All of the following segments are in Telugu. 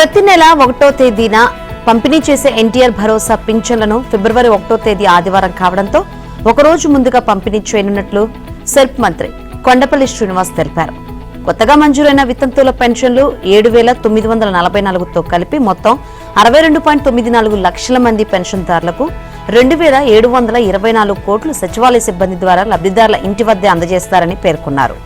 ప్రతి నెల 1వ తేదీన పంపిణీ చేసే ఎన్టీఆర్ భరోసా పింఛన్లను ఫిబ్రవరి 1వ తేదీ ఆదివారం కావడంతో ఒకరోజు ముందుగా పంపిణీ చేయనున్నట్లు సెర్ప్ మంత్రి కొండపల్లి శ్రీనివాస్ తెలిపారు. కొత్తగా మంజూరైన వితంతువుల పెన్షన్లు 7,944తో కలిపి మొత్తం 62.94 లక్షల మంది పెన్షన్దారులకు 2,724 కోట్లు సచివాలయ సిబ్బంది ద్వారా లబ్ధిదారుల ఇంటి వద్దే అందజేస్తారని పేర్కొన్నారు.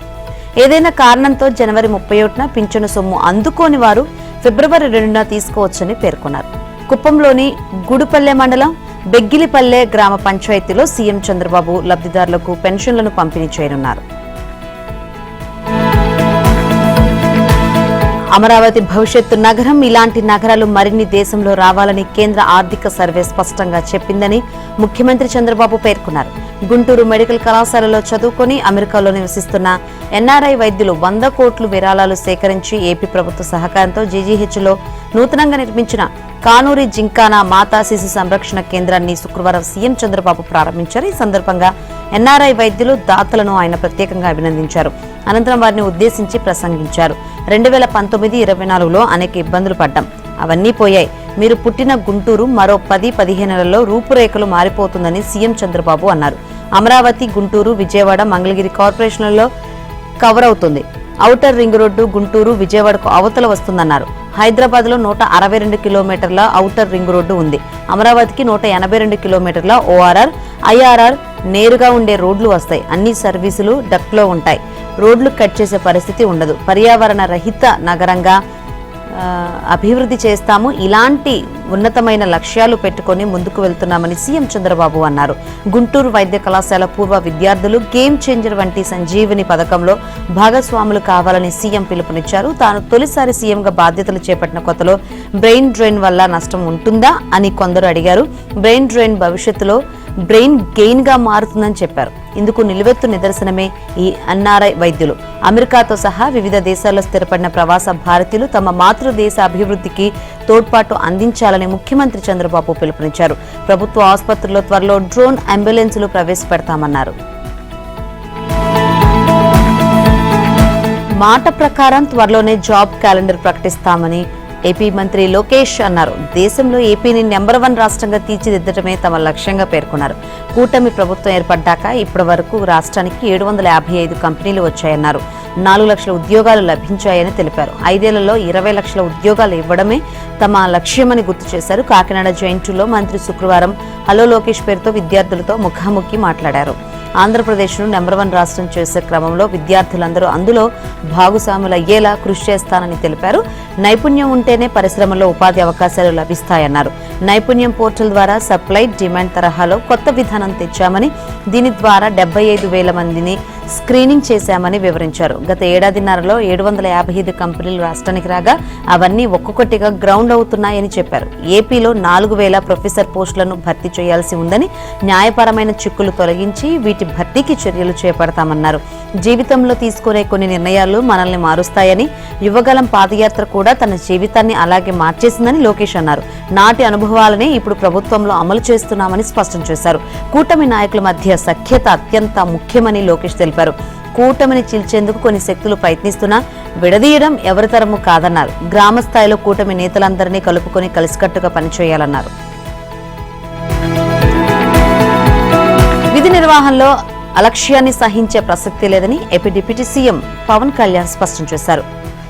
ఏదైనా కారణంతో జనవరి 31న పింఛను సొమ్ము అందుకోని వారు ఫిబ్రవరి 2న తీసుకోవచ్చని పేర్కొన్నారు. కుప్పంలోని గుడిపల్లె మండలం బెగ్గిలిపల్లె గ్రామ పంచాయతీలో సీఎం చంద్రబాబు లబ్ధిదారులకు పెన్షన్లను పంపిణీ చేయనున్నారు. అమరావతి భవిష్యత్తు నగరం, ఇలాంటి నగరాలు మరిన్ని దేశంలో రావాలని కేంద్ర ఆర్థిక సర్వే స్పష్టంగా చెప్పిందని ముఖ్యమంత్రి చంద్రబాబు పేర్కొన్నారు. గుంటూరు మెడికల్ కళాశాలలో చదువుకుని అమెరికాలో నివసిస్తున్న ఎన్ఆర్ఐ వైద్యులు 100 కోట్లు విరాళాలు సేకరించి ఏపీ ప్రభుత్వ సహకారంతో జీజీహెచ్లో నూతనంగా నిర్మించిన కానూరి జింకానా మాతా శిశు సంరక్షణ కేంద్రాన్ని శుక్రవారం సీఎం చంద్రబాబు ప్రారంభించారు. ఈ సందర్భంగా ఎన్ఆర్ఐ వైద్యులు దాతలను ఆయన ప్రత్యేకంగా అభినందించారు. అనంతరం వారిని ఉద్దేశించి ప్రసంగించారు. 2019-24లో అనేక ఇబ్బందులు పడ్డాం, అవన్నీ పోయాయి. మీరు పుట్టిన గుంటూరు మరో 10-15 నెలల్లో రూపురేఖలు మారిపోతుందని సీఎం చంద్రబాబు అన్నారు. అమరావతి, గుంటూరు, విజయవాడ, మంగళగిరి కార్పొరేషన్లలో కవర్ అవుతుంది. ఔటర్ రింగ్ రోడ్డు గుంటూరు, విజయవాడకు అవతల వస్తుందన్నారు. హైదరాబాద్ లో 162 కిలోమీటర్ల ఔటర్ రింగ్ రోడ్డు ఉంది. అమరావతికి 182 కిలోమీటర్ల ఓఆర్ఆర్, ఐఆర్ఆర్ నేరుగా ఉండే రోడ్లు వస్తాయి. అన్ని సర్వీసులు డక్లో ఉంటాయి. రోడ్లు కట్ చేసే పరిస్థితి ఉండదు. పర్యావరణ రహిత నగరంగా అభివృద్ధి చేస్తాము. ఇలాంటి ఉన్నతమైన లక్ష్యాలు పెట్టుకుని ముందుకు వెళ్తున్నామని సీఎం చంద్రబాబు అన్నారు. గుంటూరు వైద్య కళాశాల పూర్వ విద్యార్థులు గేమ్ చేంజర్ వంటి సంజీవిని పథకంలో భాగస్వాములు కావాలని సీఎం పిలుపునిచ్చారు. తాను తొలిసారి సీఎంగా బాధ్యతలు చేపట్టిన కొత్తలో బ్రెయిన్ డ్రైన్ వల్ల నష్టం ఉంటుందా అని కొందరు అడిగారు. బ్రెయిన్ డ్రైన్ భవిష్యత్తులో బ్రెయిన్ గెయిన్ గా మారుతుందని చెప్పారు. ఇందుకు నిలువెత్తు నిదర్శనమే ఈ ఎన్ఆర్ఐ వైద్యులు. అమెరికాతో సహా వివిధ దేశాల్లో స్థిరపడిన ప్రవాస భారతీయులు తమ మాతృదేశ అభివృద్ధికి తోడ్పాటు అందించాలని ముఖ్యమంత్రి చంద్రబాబు పిలుపునిచ్చారు. ప్రభుత్వ ఆసుపత్రుల్లో త్వరలో డ్రోన్ అంబులెన్సులు ప్రవేశపెడతామన్నారు. మాట ప్రకారం త్వరలోనే జాబ్ క్యాలెండర్ ప్రకటిస్తామని ఏపీ మంత్రి లోకేష్ అన్నారు. దేశంలో ఏపీని నెంబర్ 1 రాష్ట్రంగా తీర్చిదిద్దటమే తమ లక్ష్యంగా పేర్కొన్నారు. కూటమి ప్రభుత్వం ఏర్పడ్డాక ఇప్పటి వరకు రాష్ట్రానికి 755 కంపెనీలు వచ్చాయన్నారు. 4 లక్షల ఉద్యోగాలు లభించాయని తెలిపారు. 5 ఏళ్లలో 20 లక్షల ఉద్యోగాలు ఇవ్వడమే తమ లక్ష్యమని గుర్తు చేశారు. కాకినాడ జైంటులో మంత్రి శుక్రవారం హలో లోకేష్ పేరుతో విద్యార్థులతో ముఖాముఖి మాట్లాడారు. ఆంధ్రప్రదేశ్ను నెంబర్ 1 రాష్ట్రం చేసే క్రమంలో విద్యార్థులందరూ అందులో భాగస్వాములయ్యేలా కృషి చేస్తానని తెలిపారు. నైపుణ్యం ఉంటేనే పరిశ్రమల్లో ఉపాధి అవకాశాలు లభిస్తాయన్నారు. నైపుణ్యం పోర్టల్ ద్వారా సప్లై డిమాండ్ తరహాలో కొత్త విధానం తెచ్చామని, దీని ద్వారా 75,000 మందిని స్క్రీనింగ్ చేశామని వివరించారు. గత ఏడాదిన్నరలో 755 కంపెనీలు రాష్ట్రానికి రాగా అవన్నీ ఒక్కొక్కటిగా గ్రౌండ్ అవుతున్నాయని చెప్పారు. ఏపీలో 4,000 ప్రొఫెసర్ పోస్టులను భర్తీ చేయాల్సి ఉందని, న్యాయపరమైన చిక్కులు తొలగించి వీటి భర్తీకి చర్యలు చేపడతామన్నారు. జీవితంలో తీసుకునే కొన్ని నిర్ణయాలు మనల్ని మారుస్తాయని, యువగలం పాదయాత్ర కూడా తన జీవితాన్ని అలాగే మార్చేసిందని లోకేష్ అన్నారు. నాటి అనుభవాలనే ఇప్పుడు ప్రభుత్వంలో అమలు చేస్తున్నామని స్పష్టం చేశారు. కూటమి నాయకుల మధ్య సఖ్యత అత్యంత ముఖ్యమని లోకేష్ తెలిపారు. కూటమిని చీల్చేందుకు కొన్ని శక్తులు ప్రయత్నిస్తున్నా విడదీయడం ఎవరితరము కాదన్నారు. గ్రామ స్థాయిలో కూటమి నేతలందరినీ కలుపుకొని కలిసికట్టుగా పనిచేయాలన్నారు. విధి నిర్వహణలో అలక్ష్యాన్ని సహించే ప్రసక్తి లేదని AP deputy CM Pawan Kalyan స్పష్టం చేశారు.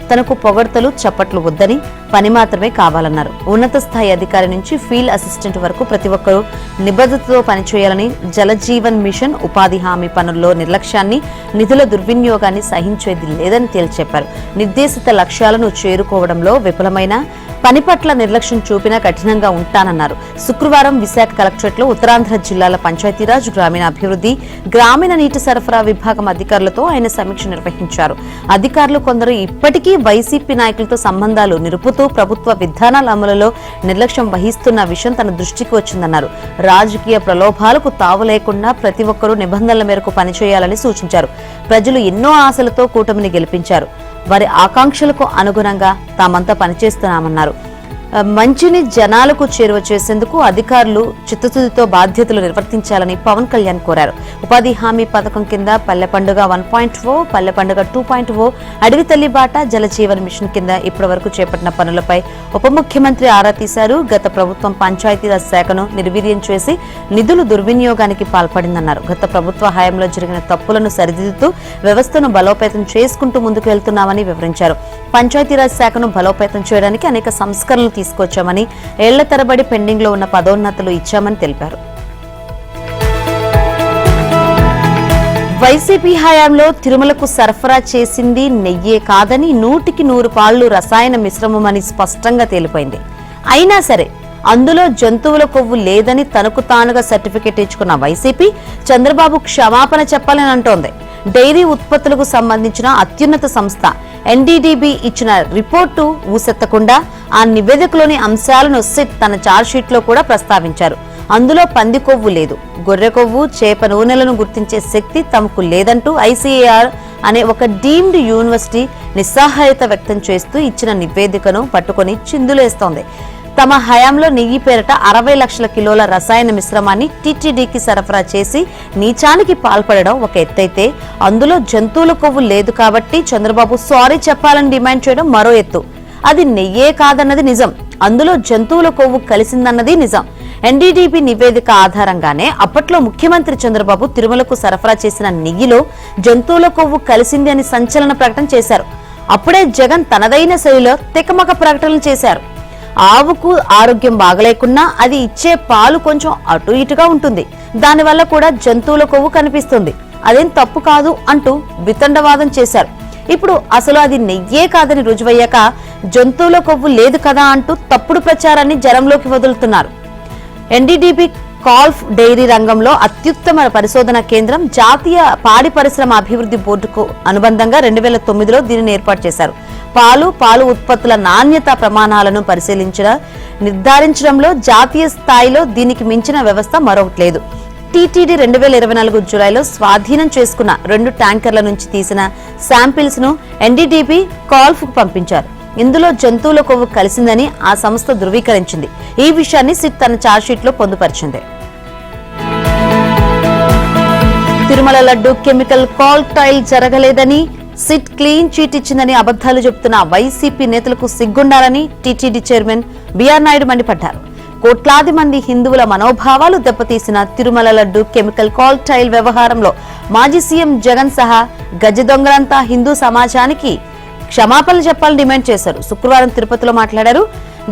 తనకు పొగడ్తలు, చప్పట్లు వద్దని, పని మాత్రమే కావాలన్నారు. ఉన్నత స్థాయి అధికారి నుంచి ఫీల్డ్ అసిస్టెంట్ వరకు ప్రతి ఒక్కరూ నిబద్ధతతో పనిచేయాలని, జలజీవన్ మిషన్, ఉపాధి హామీ పనుల్లో నిర్లక్ష్యాన్ని, నిధుల దుర్వినియోగాన్ని సహించేది లేదని తేల్చెప్పారు. నిర్దేశిత లక్ష్యాలను చేరుకోవడంలో విఫలమైన, పని పట్ల నిర్లక్ష్యం చూపినా కఠినంగా ఉంటానన్నారు. శుక్రవారం విశాఖ కలెక్టరేట్లో ఉత్తరాంధ్ర జిల్లాల పంచాయతీరాజ్, గ్రామీణాభివృద్ధి, గ్రామీణ నీటి సరఫరా విభాగం అధికారులతో ఆయన సమీక్ష నిర్వహించారు. అధికారులు కొందరు ఇప్పటికీ వైసీపీ నాయకులతో సంబంధాలు నిలుపుతూ ప్రభుత్వ విధానాల అమలులో నిర్లక్ష్యం వహిస్తున్న విషయం తన దృష్టికి వచ్చిందన్నారు. రాజకీయ ప్రలోభాలకు తావు లేకుండా ప్రతి ఒక్కరూ నిబంధనల మేరకు పనిచేయాలని సూచించారు. ప్రజలు ఎన్నో ఆశలతో కూటమిని గెలిపించారు. వారి ఆకాంక్షలకు అనుగుణంగా తామంతా పనిచేస్తున్నామన్నారు. మంచిని జనాలకు చేరువ చేసేందుకు అధికారులు చిత్తశుద్ధితో బాధ్యతలు నిర్వర్తించాలని పవన్ కళ్యాణ్ కోరారు. ఉపాధి హామీ పథకం కింద పల్లె పండుగ 1.0, పల్లె పండుగ 2.0, అడవి తల్లి బాట, జలజీవన్ మిషన్ కింద ఇప్పటి వరకు చేపట్టిన పనులపై ఉప ముఖ్యమంత్రి ఆరా తీశారు. గత ప్రభుత్వం పంచాయతీరాజ్ శాఖను నిర్వీర్యం చేసి నిధులు దుర్వినియోగానికి పాల్పడిందన్నారు. గత ప్రభుత్వ హయాంలో జరిగిన తప్పులను సరిదిద్దుతూ వ్యవస్థను బలోపేతం చేసుకుంటూ ముందుకు వెళ్తున్నామని వివరించారు. పంచాయతీరాజ్ శాఖను బలోపేతం చేయడానికి అనేక సంస్కరణలు తీసుకొచ్చామని, ఏళ్ల తరబడి పెండింగ్ లో ఉన్న పదోన్నతులు ఇచ్చామని తెలిపారు. వైసీపీ హయాంలో తిరుమలకు సరఫరా చేసింది నెయ్యే కాదని 100% పాళ్లు రసాయన మిశ్రమమని స్పష్టంగా తేలిపోయింది. అయినా సరే అందులో జంతువుల కొవ్వు లేదని తనకు తానుగా సర్టిఫికెట్ ఇచ్చుకున్న వైసీపీ చంద్రబాబు క్షమాపణ చెప్పాలని అంటోంది. డైరీ ఉత్పత్తులకు సంబంధించిన అత్యున్నత సంస్థ ఎన్డీడీబీ ఇచ్చిన రిపోర్టు ఊసెత్తకుండా ఆ నివేదికలోని అంశాలను సిట్ తన ఛార్జ్షీట్ లో కూడా ప్రస్తావించారు. అందులో పంది కొవ్వు లేదు, గొర్రె కొవ్వు, చేప నూనెలను గుర్తించే శక్తి తమకు లేదంటూ ఐసీఏఆర్ అనే ఒక డీమ్డ్ యూనివర్సిటీ నిస్సహాయత వ్యక్తం చేస్తూ ఇచ్చిన నివేదికను పట్టుకుని చిందులేస్తోంది. తమ హయాంలో నెయ్యి పేరిట 60 లక్షల కిలోల రసాయన మిశ్రమాన్ని టీటీడీకి సరఫరా చేసి నీచానికి పాల్పడడం ఒక ఎత్తైతే, అందులో జంతువుల కొవ్వు లేదు కాబట్టి చంద్రబాబు సారీ చెప్పాలని డిమాండ్ చేయడం మరో ఎత్తు. అది నెయ్యే కాదన్నది నిజం, అందులో జంతువుల కొవ్వు కలిసిందన్నది నిజం. ఎన్డీడీబీ నివేదిక ఆధారంగానే అప్పట్లో ముఖ్యమంత్రి చంద్రబాబు తిరుమలకు సరఫరా చేసిన నెయ్యిలో జంతువుల కొవ్వు కలిసింది అని సంచలన ప్రకటన చేశారు. అప్పుడే జగన్ తనదైన శైలిలో తికమక ప్రకటనలు చేశారు. ఆవుకు ఆరోగ్యం బాగలేకున్నా అది ఇచ్చే పాలు కొంచెం అటు ఇటుగా ఉంటుంది, దానివల్ల కూడా జంతువుల కొవ్వు కనిపిస్తుంది, అదేం తప్పు కాదు అంటూ వితండవాదం చేశారు. ఇప్పుడు అసలు అది నెయ్యే కాదని రుజువయ్యాక జంతువుల కొవ్వు లేదు కదా అంటూ తప్పుడు ప్రచారాన్ని జనంలోకి వదులుతున్నారు. ఎన్డీడీబీ కాల్ఫ్ డైరీ రంగంలో అత్యుత్తమ పరిశోధన కేంద్రం జాతీయ పాడి పరిశ్రమ అభివృద్ధి బోర్డుకు అనుబంధంగా 2009లో దీనిని ఏర్పాటు చేశారు. పాలు ఉత్పత్తుల నాణ్యత ప్రమాణాలను నిర్ధారించడంలో జాతీయ స్థాయిలో దీనికి మించిన వ్యవస్థ మరొకటి లేదు. టీటీడీ 2024 జూలైలో స్వాధీనం చేసుకున్న 2 ట్యాంకర్ల నుంచి తీసిన శాంపిల్స్ ను ఎన్డీడీబీ కాల్ఫ్ కు పంపించారు. ఇందులో జంతువుల కొవ్వు కలిసిందని ఆ సంస్థ ధృవీకరించింది. ఈ విషయాన్ని సిట్ తన ఛార్జ్షీట్ లో పొందుపరిచింది. తిరుమల లడ్డు కెమికల్ కాక్టైల్ జరగలేదని, సిట్ క్లీన్ చీట్ ఇచ్చిందని అబద్దాలు చెబుతున్న వైసీపీ నేతలకు సిగ్గుండాలని టీటీడీ చైర్మన్ బీఆర్ నాయుడు మండిపడ్డారు. కోట్లాది మంది హిందువుల మనోభావాలు దెబ్బతీసిన తిరుమల లడ్డు కెమికల్ కాక్టైల్ వ్యవహారంలో మాజీ సీఎం జగన్ సహా గజ దొంగలంతా హిందూ సమాజానికి క్షమాపణలు చెప్పాలని డిమాండ్ చేశారు. శుక్రవారం తిరుపతిలో మాట్లాడారు.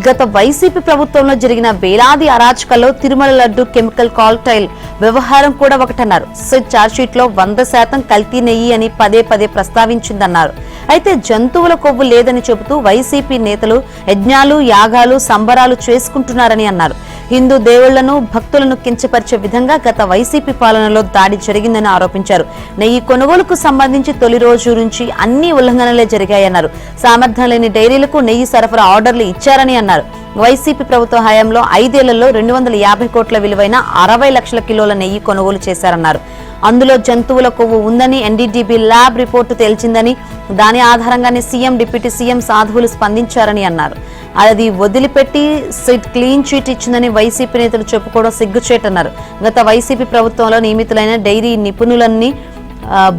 గత వైసీపీ ప్రభుత్వంలో జరిగిన వేలాది అరాచకాల్లో తిరుమల లడ్డు కెమికల్ కాక్టైల్ వ్యవహారం కూడా ఒకటన్నారు. సిట్ ఛార్జ్షీట్ లో 100% కల్తీ నెయ్యి అని పదే ప్రస్తావించిందన్నారు. అయితే జంతువుల కొవ్వు లేదని చెబుతూ వైసీపీ నేతలు యజ్ఞాలు, యాగాలు, సంబరాలు చేసుకుంటున్నారని అన్నారు. హిందూ దేవుళ్లను, భక్తులను కించపరిచే విధంగా గత వైసీపీ పాలనలో దాడి జరిగిందని ఆరోపించారు. నెయ్యి కొనుగోలుకు సంబంధించి తొలి రోజు నుంచి అన్ని ఉల్లంఘనలే జరిగాయన్నారు. సామర్థ్యం లేని డైరీలకు నెయ్యి సరఫరా ఆర్డర్లు ఇచ్చారని అన్నారు. వైసీపీ ప్రభుత్వ హయాంలో 5 ఏళ్లలో 250 కోట్ల విలువైన 60 లక్షల కిలోల నెయ్యి కొనుగోలు చేశారన్నారు. అందులో జంతువుల కొవ్వు ఉందని ఎన్డీడీబీ ల్యాబ్ రిపోర్టు తేల్చిందని, దాని ఆధారంగానే సీఎం, డిప్యూటీ సీఎం సాధువులు స్పందించారని అన్నారు. అది వదిలిపెట్టి సిట్ క్లీన్ చీట్ ఇచ్చిందని వైసీపీ నేతలు చెప్పుకోవడం సిగ్గుచేటన్నారు. గత వైసీపీ ప్రభుత్వంలో నియమితులైన డైరీ నిపుణులన్నీ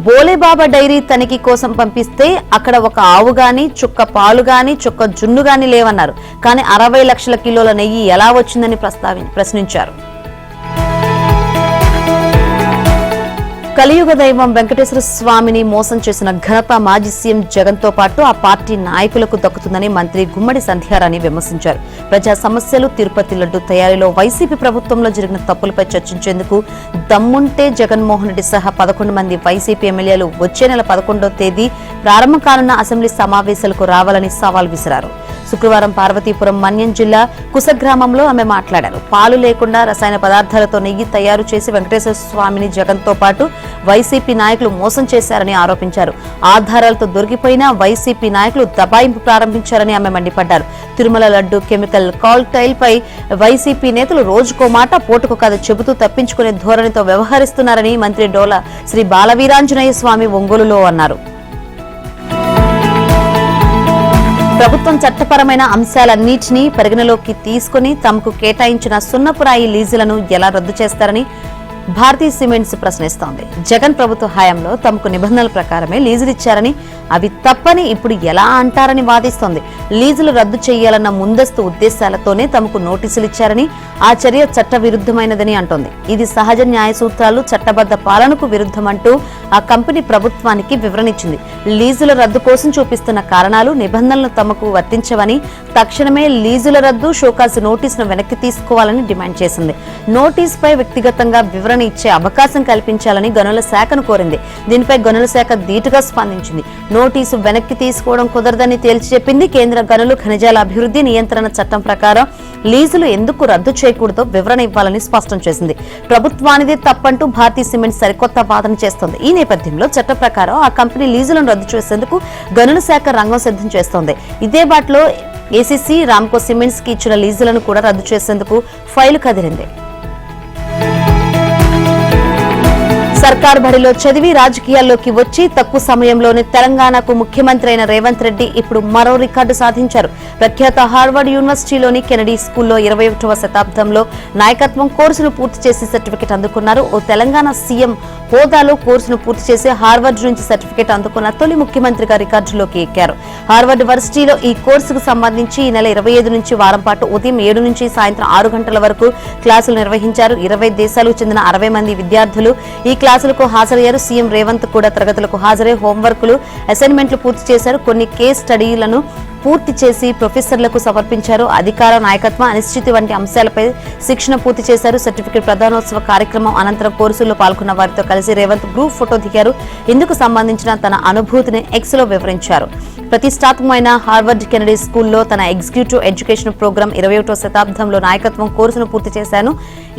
బోలేబాబా డైరీ తనిఖీ కోసం పంపిస్తే అక్కడ ఒక ఆవు గాని, చుక్క పాలు గాని, చుక్క జున్ను గాని లేవన్నారు. కానీ 60 లక్షల కిలోల నెయ్యి ఎలా వచ్చిందని ప్రశ్నించారు. కలియుగ దైవం వెంకటేశ్వర స్వామిని మోసం చేసిన ఘనత మాజీ సీఎం జగన్ తో పాటు ఆ పార్టీ నాయకులకు దక్కుతుందని మంత్రి గుమ్మడి సంధ్యారాణి విమర్శించారు. ప్రజా సమస్యలు, తిరుపతి లడ్డు తయారీలో వైసీపీ ప్రభుత్వంలో జరిగిన తప్పులపై చర్చించేందుకు దమ్ముంటే జగన్మోహన్ రెడ్డి సహా 11 మంది వైసీపీ ఎమ్మెల్యేలు వచ్చే నెల 11వ తేదీ ప్రారంభం కానున్న అసెంబ్లీ సమావేశాలకు రావాలని సవాల్ విసిరారు. శుక్రవారం పార్వతీపురం మన్యం జిల్లా కుసగ్రామంలో ఆమె మాట్లాడారు. పాలు లేకుండా రసాయన పదార్థాలతో నెయ్యి తయారు చేసి వెంకటేశ్వర స్వామిని జగన్ తో పాటు వైసీపీ నాయకులు మోసం చేశారని ఆరోపించారు. ఆధారాలతో దొరికిపోయినా వైసీపీ నాయకులు దబాయింపు ప్రారంభించారని ఆమె మండిపడ్డారు. తిరుమల లడ్డు కెమికల్ కాక్టైల్ పై వైసీపీ నేతలు రోజుకో మాట, పోటుకో కథ చెబుతూ తప్పించుకునే ధోరణితో వ్యవహరిస్తున్నారని మంత్రి డోలా శ్రీ బాలవీరాంజనేయ స్వామి ఒంగోలులో అన్నారు. ప్రభుత్వం చట్టపరమైన అంశాలన్నింటినీ పరిగణలోకి తీసుకుని తమకు కేటాయించిన సున్నపురాయి లీజులను ఎలా రద్దు చేస్తారని భారతీయ సిమెంట్స్ ప్రశ్నిస్తోంది. జగన్ ప్రభుత్వ హయాంలో తమకు నిబంధనల ప్రకారమే లీజులు ఇచ్చారని, అవి తప్పని ఇప్పుడు ఎలా అంటారని వాదిస్తోంది. లీజులు రద్దు చేయాలన్న ముందస్తు ఉద్దేశాలతోనే తమకు నోటీసులు ఇచ్చారని, ఆ చర్య చట్ట విరుద్ధమైనదని అంటోంది. ఇది సహజ న్యాయ సూత్రాలు, చట్టబద్ధ పాలనకు విరుద్ధమంటూ ఆ కంపెనీ ప్రభుత్వానికి వివరణ ఇచ్చింది. లీజుల రద్దు కోసం చూపిస్తున్న కారణాలు, నిబంధనలు తమకు వర్తించవని, తక్షణమే లీజుల రద్దు, షోకాసు నోటీసును వెనక్కి తీసుకోవాలని డిమాండ్ చేసింది. నోటీసుపై వ్యక్తిగతంగా వివరణ ఇచ్చే అవకాశం కల్పించాలని గనుల శాఖను కోరింది. దీనిపై గనుల శాఖ ధీటుగా స్పందించింది. నోటీసు వెనక్కి తీసుకోవడం కుదరదని తేల్చి చెప్పింది. కేంద్ర గనులు, ఖనిజాల అభివృద్ధి నియంత్రణ చట్టం ప్రకారం లీజులు ఎందుకు రద్దు చేయకూడదో వివరణ ఇవ్వాలని స్పష్టం చేసింది. ప్రభుత్వానిదే తప్పంటూ భారతీయ సిమెంట్ సరికొత్త వాదన చేస్తోంది. ఈ నేపథ్యంలో చట్ట ప్రకారం ఆ కంపెనీ లీజులను రద్దు చేసేందుకు గనుల శాఖ రంగం సిద్ధం చేస్తోంది. ఇదే బాటలో ఏసీసీ రామ్కో సిమెంట్స్ కి ఇచ్చిన లీజులను కూడా రద్దు చేసేందుకు ఫైలు కదిలింది. సర్కార్ బడిలో చదివి రాజకీయాల్లోకి వచ్చి తక్కువ సమయంలోనే తెలంగాణకు ముఖ్యమంత్రి అయిన రేవంత్ రెడ్డి ఇప్పుడు మరో రికార్డు సాధించారు. ప్రఖ్యాత హార్వర్డ్ యూనివర్సిటీలోని కెనడీ స్కూల్లో 21వ శతాబ్దంలో నాయకత్వం కోర్సును పూర్తి చేసి సర్టిఫికెట్ అందుకున్నారు. ఓ తెలంగాణ సీఎం హోదాలో కోర్సును పూర్తి చేసి హార్వర్డ్ నుంచి సర్టిఫికెట్ అందుకున్న తొలి ముఖ్యమంత్రిగా రికార్డులోకి ఎక్కారు. హార్వర్డ్ వర్సిటీలో ఈ కోర్సుకు సంబంధించి ఈ నెల 25 నుంచి వారం పాటు ఉదయం 7 నుంచి సాయంత్రం 6 గంటల వరకు క్లాసులు నిర్వహించారు. 20 దేశాలకు చెందిన 60 మంది విద్యార్థులు ఈ క్లాసులకు హాజరయ్యారు. సీఎం రేవంత్ కూడా తరగతులకు హాజరై హోంవర్క్లు, అసైన్మెంట్లు పూర్తి చేశారు. కొన్ని కేస్ స్టడీలను పూర్తి చేసి ప్రొఫెసర్లకు సమర్పించారు. అధికార, నాయకత్వం, అనిశ్చితి వంటి అంశాలపై శిక్షణ పూర్తి చేశారు. సర్టిఫికెట్ ప్రదానోత్సవ కార్యక్రమం అనంతరం కోర్సుల్లో పాల్గొన్న వారితో కలిసి రేవంత్ గ్రూప్ ఫోటో దిగారు. ఇందుకు సంబంధించిన తన అనుభూతిని ఎక్స్ లో వివరించారు. ప్రతిష్టాత్మకమైన హార్వర్డ్ కెనడీ స్కూల్లో తన ఎగ్జిక్యూటివ్ ఎడ్యుకేషన్ ప్రోగ్రాం 21వ శతాబ్దంలో నాయకత్వం కోర్సును పూర్తి చేశాను.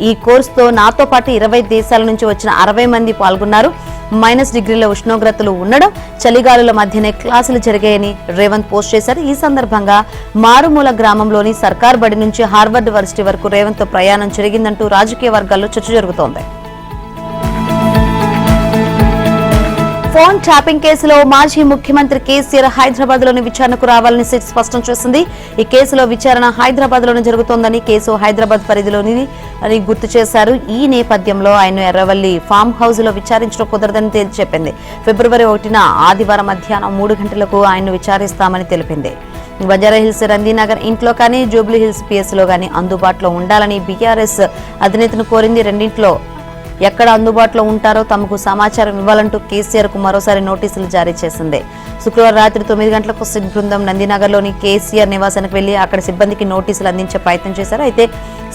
ఈ కోర్సుతో నాతో పాటు 20 దేశాల నుంచి వచ్చిన 60 మంది పాల్గొన్నారు. -డిగ్రీల ఉష్ణోగ్రతలు ఉండడం, చలిగాలుల మధ్యనే క్లాసులు జరిగాయని రేవంత్ పోస్ట్ చేశారు. ఈ సందర్భంగా మారుమూల గ్రామంలోని సర్కార్ బడి నుంచి హార్వర్డ్ వర్సిటీ వరకు రేవంత్ ప్రయాణం జరిగిందంటూ రాజకీయ వర్గాల్లో చర్చ జరుగుతోంది. ఫోన్ ట్యాపింగ్ కేసులో మాజీ ముఖ్యమంత్రి కేసీఆర్ హైదరాబాద్ లోని విచారణకు రావాలని సిట్ స్పష్టం చేసింది. ఈ కేసులో విచారణ హైదరాబాద్ లోనే జరుగుతోందని, కేసు హైదరాబాద్ పరిధిలోని అని గుర్తు చేశారు. ఈ నేపథ్యంలో ఆయన ఎర్రవల్లి ఫామ్ హౌస్ లో విచారించడం కుదరదని తేల్చి చెప్పింది. ఫిబ్రవరి 1న ఆదివారం మధ్యాహ్నం 3 గంటలకు ఆయన్ను విచారిస్తామని తెలిపింది. బంజారాహిల్స్ రందీనగర్ ఇంట్లో కానీ, జూబ్లీ హిల్స్ పిఎస్ లో కానీ అందుబాటులో ఉండాలని బీఆర్ఎస్ అధినేతను కోరింది. రెండింట్లో ఎక్కడ అందుబాటులో ఉంటారో తమకు సమాచారం ఇవ్వాలంటూ కేసీఆర్ కు మరోసారి నోటీసులు జారీ చేసింది. శుక్రవారం రాత్రి 9 గంటలకు సిట్ బృందం నందినగర్లోని కేసీఆర్ నివాసానికి వెళ్లి అక్కడ సిబ్బందికి నోటీసులు అందించే ప్రయత్నం చేశారు. అయితే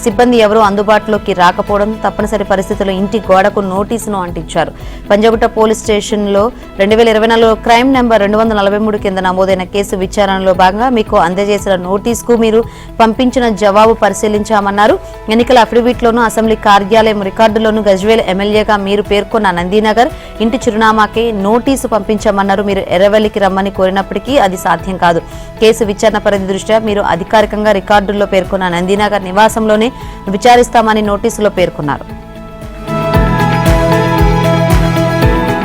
సిబ్బంది ఎవరూ అందుబాటులోకి రాకపోవడం తప్పనిసరి పరిస్థితుల్లో ఇంటి గోడకు నోటీసును అంటించారు. పంజాగుట్ట పోలీస్ స్టేషన్లో 2024లో క్రైమ్ నెంబర్ 243 కింద నమోదైన కేసు విచారణలో భాగంగా మీకు అందజేసిన నోటీసుకు మీరు పంపించిన జవాబు పరిశీలించామన్నారు. ఎన్నికల అఫిడవిట్లోనూ అసెంబ్లీ కార్యాలయం రికార్డులోనూ గజ్వేల్ ఎమ్మెల్యేగా మీరు పేర్కొన్న నందినగర్ ఇంటి చిరునామాకే నోటీసు పంపించామన్నారు. మీరు ఎర్రవల్లికి రమ్మని కోరినప్పటికీ అది సాధ్యం కాదు. కేసు విచారణ పరిధి దృష్ట్యా మీరు అధికారికంగా రికార్డుల్లో పేర్కొన్న నందినగర్ నివాసంలోనే విచారిస్తామని నోటీసులో పేర్కొన్నారు.